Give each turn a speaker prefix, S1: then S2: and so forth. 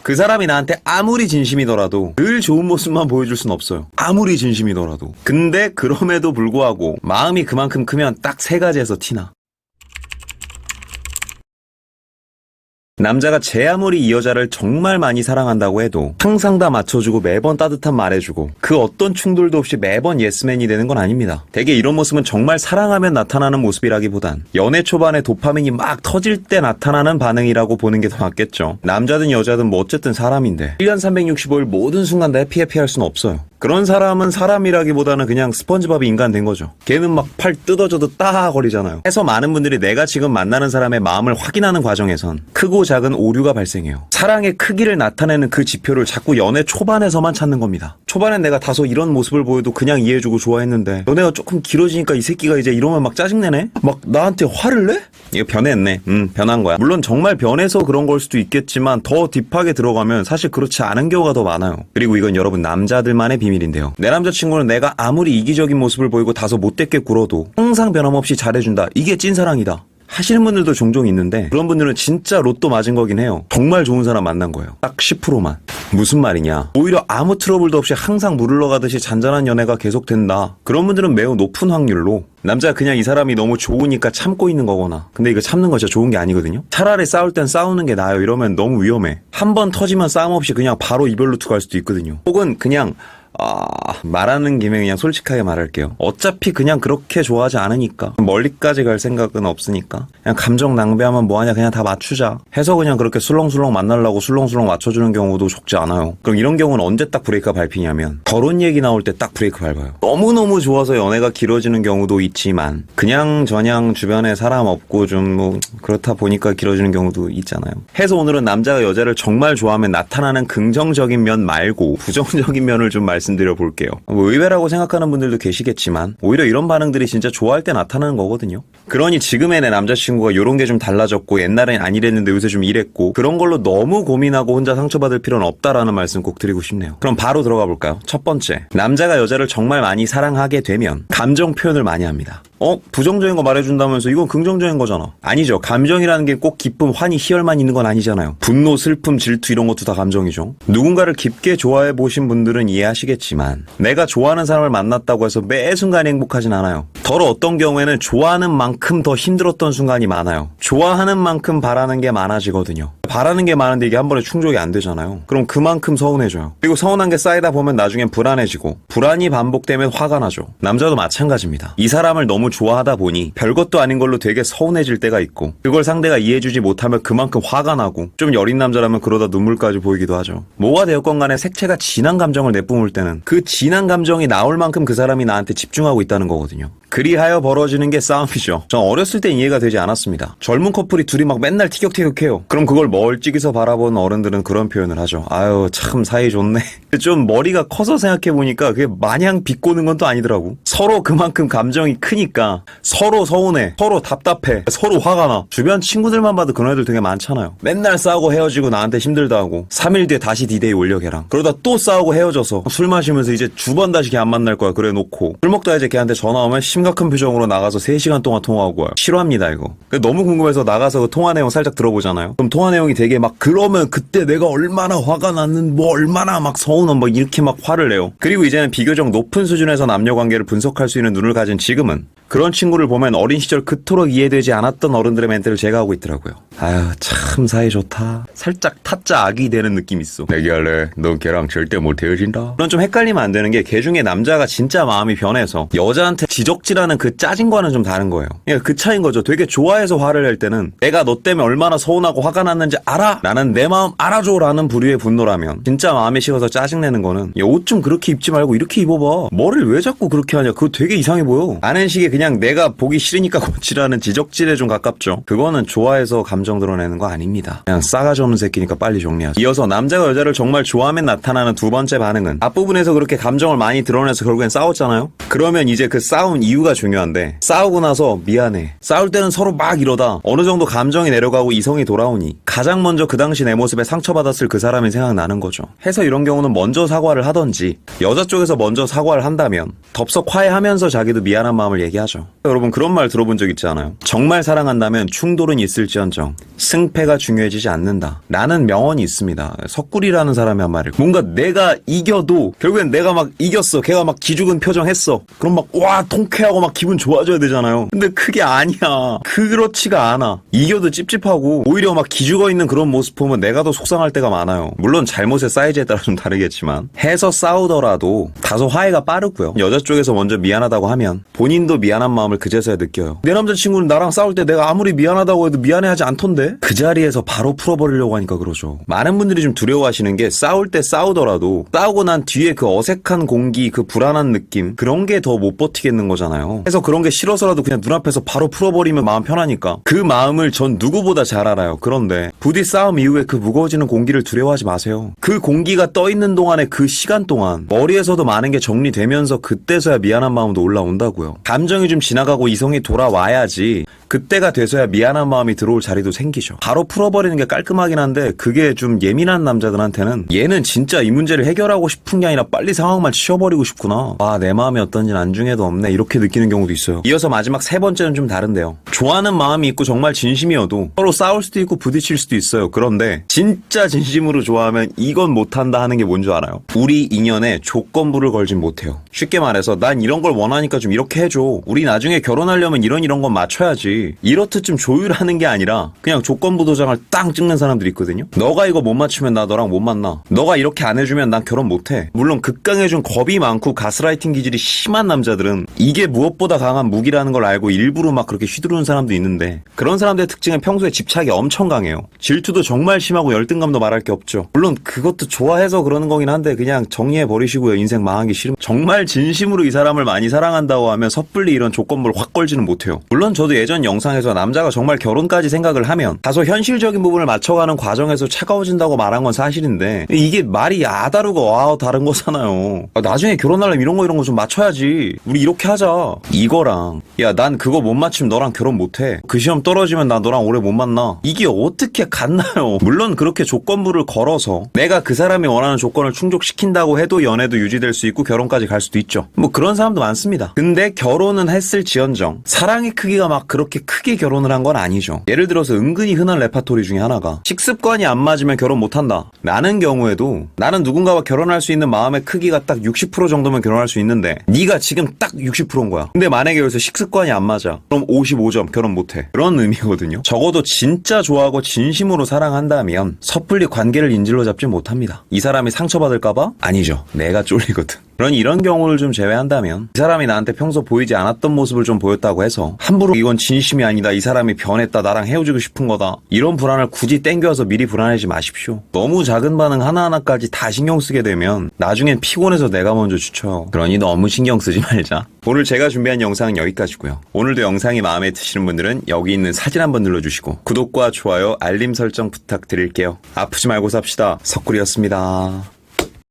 S1: 그 사람이 나한테 아무리 진심이더라도 늘 좋은 모습만 보여줄 순 없어요. 아무리 진심이더라도. 근데 그럼에도 불구하고 마음이 그만큼 크면 딱 세 가지에서 티나. 남자가 제 아무리 이 여자를 정말 많이 사랑한다고 해도 항상 다 맞춰주고 매번 따뜻한 말해주고 그 어떤 충돌도 없이 매번 예스맨이 되는 건 아닙니다. 대개 이런 모습은 정말 사랑하면 나타나는 모습이라기보단 연애 초반에 도파민이 막 터질 때 나타나는 반응이라고 보는 게 더 맞겠죠. 남자든 여자든 뭐 어쨌든 사람인데 1년 365일 모든 순간 다 해피할 수는 없어요. 그런 사람은 사람이라기보다는 그냥 스펀지밥이 인간 된 거죠. 걔는 막 팔 뜯어져도 따거리잖아요. 해서 많은 분들이 내가 지금 만나는 사람의 마음을 확인하는 과정에선 크고 작은 오류가 발생해요. 사랑의 크기를 나타내는 그 지표를 자꾸 연애 초반에서만 찾는 겁니다. 초반엔 내가 다소 이런 모습을 보여도 그냥 이해해주고 좋아했는데 연애가 조금 길어지니까 이 새끼가 이제 이러면 막 짜증내네? 막 나한테 화를 내? 이거 변했네. 변한 거야. 물론 정말 변해서 그런 걸 수도 있겠지만 더 딥하게 들어가면 사실 그렇지 않은 경우가 더 많아요. 그리고 이건 여러분 남자들만의 비밀인데요. 내 남자친구는 내가 아무리 이기적인 모습을 보이고 다소 못됐게 굴어도 항상 변함없이 잘해준다. 이게 찐사랑이다. 하시는 분들도 종종 있는데 그런 분들은 진짜 로또 맞은 거긴 해요. 정말 좋은 사람 만난 거예요. 딱 10%만. 무슨 말이냐. 오히려 아무 트러블도 없이 항상 물 흘러가듯이 잔잔한 연애가 계속된다. 그런 분들은 매우 높은 확률로 남자가 그냥 이 사람이 너무 좋으니까 참고 있는 거거나 근데 이거 참는 거 진짜 좋은 게 아니거든요. 차라리 싸울 땐 싸우는 게 나아요. 이러면 너무 위험해. 한 번 터지면 싸움 없이 그냥 바로 이별 루트 갈 수도 있거든요. 혹은 그냥 말하는 김에 그냥 솔직하게 말할게요. 어차피 그냥 그렇게 좋아하지 않으니까 멀리까지 갈 생각은 없으니까 그냥 감정 낭비하면 뭐하냐 그냥 다 맞추자 해서 그냥 그렇게 술렁술렁 만나려고 술렁술렁 맞춰주는 경우도 적지 않아요. 그럼 이런 경우는 언제 딱 브레이크가 밟히냐면 결혼 얘기 나올 때 딱 브레이크 밟아요. 너무너무 좋아서 연애가 길어지는 경우도 있지만 그냥 저냥 주변에 사람 없고 좀 뭐 그렇다 보니까 길어지는 경우도 있잖아요. 해서 오늘은 남자가 여자를 정말 좋아하면 나타나는 긍정적인 면 말고 부정적인 면을 좀 말씀드려 볼게요. 뭐 의외라고 생각하는 분들도 계시겠지만 오히려 이런 반응들이 진짜 좋아할 때 나타나는 거거든요. 그러니 지금의 내 남자친구가 이런 게 좀 달라졌고 옛날엔 안 이랬는데 요새 좀 이랬고 그런 걸로 너무 고민하고 혼자 상처받을 필요는 없다라는 말씀 꼭 드리고 싶네요. 그럼 바로 들어가 볼까요? 첫 번째, 남자가 여자를 정말 많이 사랑하게 되면 감정 표현을 많이 합니다. 부정적인 거 말해준다면서 이건 긍정적인 거잖아. 아니죠. 감정이라는 게 꼭 기쁨, 환희, 희열만 있는 건 아니잖아요. 분노, 슬픔, 질투 이런 것도 다 감정이죠. 누군가를 깊게 좋아해 보신 분들은 이해하시겠지만 내가 좋아하는 사람을 만났다고 해서 매 순간이 행복하진 않아요. 더러 어떤 경우에는 좋아하는 만큼 더 힘들었던 순간이 많아요. 좋아하는 만큼 바라는 게 많아지거든요. 바라는 게 많은데 이게 한 번에 충족이 안 되잖아요. 그럼 그만큼 서운해져요. 그리고 서운한 게 쌓이다 보면 나중엔 불안해지고 불안이 반복되면 화가 나죠. 남자도 마찬가지입니다. 이 사람을 너무 좋아하다 보니 별것도 아닌 걸로 되게 서운해질 때가 있고 그걸 상대가 이해해주지 못하면 그만큼 화가 나고 좀 여린 남자라면 그러다 눈물까지 보이기도 하죠. 뭐가 되었건 간에 색채가 진한 감정을 내뿜을 때는 그 진한 감정이 나올 만큼 그 사람이 나한테 집중하고 있다는 거거든요. 그리하여 벌어지는 게 싸움이죠. 전 어렸을 땐 이해가 되지 않았습니다. 젊은 커플이 둘이 막 맨날 티격태격해요. 그럼 그걸 멀찍이서 바라보는 어른들은 그런 표현을 하죠. 아유 참 사이 좋네. 좀 머리가 커서 생각해보니까 그게 마냥 비꼬는 건 또 아니더라고. 서로 그만큼 감정이 크니까 서로 서운해, 서로 답답해, 서로 화가 나. 주변 친구들만 봐도 그런 애들 되게 많잖아요. 맨날 싸우고 헤어지고 나한테 힘들다 하고 3일 뒤에 다시 디데이 올려 걔랑. 그러다 또 싸우고 헤어져서 술 마시면서 이제 두 번 다시 걔 안 만날 거야 그래 놓고 술 먹다 이제 걔한테 전화 오면 심각한 표정으로 나가서 3시간 동안 통화하고 와요. 싫어합니다 이거. 너무 궁금해서 나가서 그 통화 내용 살짝 들어보잖아요. 그럼 통화 내용이 되게 막 그러면 그때 내가 얼마나 화가 났는 뭐 얼마나 막 서운한 막 이렇게 막 화를 내요. 그리고 이제는 비교적 높은 수준에서 남녀 관계를 분석할 수 있는 눈을 가진 지금은 그런 친구를 보면 어린 시절 그토록 이해되지 않았던 어른들의 멘트를 제가 하고 있더라고요. 아유 참 사이 좋다. 살짝 타짜 아기 되는 느낌 있어. 내기 할래. 너 걔랑 절대 못 헤어진다. 그런 좀 헷갈리면 안 되는 게 걔 중에 남자가 진짜 마음이 변해서 여자한테 지적질하는 그 짜증과는 좀 다른 거예요. 그러니까 그 차이인 거죠. 되게 좋아해서 화를 낼 때는 내가 너 때문에 얼마나 서운하고 화가 났는지 알아. 나는 내 마음 알아줘 라는 부류의 분노라면 진짜 마음이 식어서 짜증내는 거는 옷 좀 그렇게 입지 말고 이렇게 입어봐. 머리를 왜 자꾸 그렇게 하냐. 그거 되게 이상해 보여. 라는 식의 그냥 내가 보기 싫으니까 고치라는 지적질에 좀 가깝죠. 그거는 좋아해서 감정 드러내는 거 아닙니다. 그냥 싸가지 없는 새끼니까 빨리 정리하자. 이어서 남자가 여자를 정말 좋아하면 나타나는 두 번째 반응은 앞부분에서 그렇게 감정을 많이 드러내서 결국엔 싸웠잖아요. 그러면 이제 그 싸운 이유가 중요한데 싸우고 나서 미안해. 싸울 때는 서로 막 이러다 어느 정도 감정이 내려가고 이성이 돌아오니 가장 먼저 그 당시 내 모습에 상처받았을 그 사람이 생각나는 거죠. 해서 이런 경우는 먼저 사과를 하던지 여자 쪽에서 먼저 사과를 한다면 덥석 화해하면서 자기도 미안한 마음을 얘기하죠. 여러분 그런 말 들어본 적 있지 않아요? 정말 사랑한다면 충돌은 있을지언정 승패가 중요해지지 않는다 라는 명언이 있습니다. 석구리라는 사람이 한 말을. 뭔가 내가 이겨도 결국엔 내가 막 이겼어, 걔가 막 기죽은 표정 했어, 그럼 막 와 통쾌하고 막 기분 좋아져야 되잖아요. 근데 그게 아니야. 그렇지가 않아. 이겨도 찝찝하고 오히려 막 기죽어 있는 그런 모습 보면 내가 더 속상할 때가 많아요. 물론 잘못의 사이즈에 따라 좀 다르겠지만 해서 싸우더라도 다소 화해가 빠르고요. 여자 쪽에서 먼저 미안하다고 하면 본인도 미안한 마음을 그제서야 느껴요. 내 남자친구는 나랑 싸울 때 내가 아무리 미안하다고 해도 미안해하지 않던데? 그 자리에서 바로 풀어버리려고 하니까 그러죠. 많은 분들이 좀 두려워하시는 게 싸울 때 싸우더라도 싸우고 난 뒤에 그 어색한 공기, 그 불안한 느낌, 그런 게 더 못 버티겠는 거잖아요. 그래서 그런 게 싫어서라도 그냥 눈앞에서 바로 풀어버리면 마음 편하니까. 그 마음을 전 누구보다 잘 알아요. 그런데 부디 싸움 이후에 그 무거워지는 공기를 두려워하지 마세요. 그 공기가 떠있는 동안에 그 시간 동안 머리에서도 많은 게 정리되면서 그때서야 미안한 마음도 올라온다고요. 감정이 좀 지나가고 이성이 돌아와야지 그때가 돼서야 미안한 마음이 들어올 자리도 생기죠. 바로 풀어버리는 게 깔끔하긴 한데 그게 좀 예민한 남자들한테는 얘는 진짜 이 문제를 해결하고 싶은 게 아니라 빨리 상황만 치워버리고 싶구나. 아, 내 마음이 어떤지는 안중에도 없네. 이렇게 느끼는 경우도 있어요. 이어서 마지막 세 번째는 좀 다른데요. 좋아하는 마음이 있고 정말 진심이어도 서로 싸울 수도 있고 부딪힐 수도 있어요. 그런데 진짜 진심으로 좋아하면 이건 못한다 하는 게 뭔지 알아요? 우리 인연에 조건부를 걸진 못해요. 쉽게 말해서 난 이런 걸 원하니까 좀 이렇게 해줘. 우리 나중에 결혼하려면 이런 건 맞춰야지. 이렇듯 좀 조율하는 게 아니라 그냥 조건부 도장을 땅 찍는 사람들이 있거든요. 너가 이거 못 맞추면 나 너랑 못 만나. 너가 이렇게 안 해주면 난 결혼 못해. 물론 극강에 좀 겁이 많고 가스라이팅 기질이 심한 남자들은 이게 무엇보다 강한 무기라는 걸 알고 일부러 막 그렇게 휘두르는 사람도 있는데 그런 사람들의 특징은 평소에 집착이 엄청 강해요. 질투도 정말 심하고 열등감도 말할 게 없죠. 물론 그것도 좋아해서 그러는 거긴 한데 그냥 정리해버리시고요. 인생 망하기 싫으면. 정말 진심으로 이 사람을 많이 사랑한다고 하면 섣불리 이런 조건부를 확 걸지는 못해요. 물론 저도 예전 영상에서 남자가 정말 결혼까지 생각을 하면 다소 현실적인 부분을 맞춰가는 과정에서 차가워진다고 말한 건 사실인데 이게 말이 아다르고 다른 거잖아요. 나중에 결혼하려면 이런 거 좀 맞춰야지. 우리 이렇게 하자. 이거랑 야, 난 그거 못 맞추면 너랑 결혼 못해. 그 시험 떨어지면 나 너랑 오래 못 만나. 이게 어떻게 같나요? 물론 그렇게 조건부를 걸어서 내가 그 사람이 원하는 조건을 충족시킨다고 해도 연애도 유지될 수 있고 결혼까지 갈 수도 있죠. 뭐 그런 사람도 많습니다. 근데 결혼은 했을지언정 사랑의 크기가 막 그렇게 크게 결혼을 한 건 아니죠. 예를 들어서 은근히 흔한 레파토리 중에 하나가 식습관이 안 맞으면 결혼 못한다 라는 경우에도 나는 누군가와 결혼할 수 있는 마음의 크기가 딱 60% 정도면 결혼할 수 있는데 네가 지금 딱 60%인 거야. 근데 만약에 여기서 식습관이 안 맞아. 그럼 55점 결혼 못해. 그런 의미거든요. 적어도 진짜 좋아하고 진심으로 사랑한다면 섣불리 관계를 인질로 잡지 못합니다. 이 사람이 상처받을까봐? 아니죠. 내가 쫄리거든. 그러니 이런 경우를 좀 제외한다면 이 사람이 나한테 평소 보이지 않았던 모습을 좀 보였다고 해서 함부로 이건 진심이 아니다, 이 사람이 변했다, 나랑 헤어지고 싶은 거다, 이런 불안을 굳이 땡겨서 미리 불안해지 마십시오. 너무 작은 반응 하나하나까지 다 신경 쓰게 되면 나중엔 피곤해서 내가 먼저 지쳐요. 그러니 너무 신경 쓰지 말자. 오늘 제가 준비한 영상은 여기까지고요. 오늘도 영상이 마음에 드시는 분들은 여기 있는 사진 한번 눌러주시고 구독과 좋아요, 알림 설정 부탁드릴게요. 아프지 말고 삽시다. 석구리였습니다.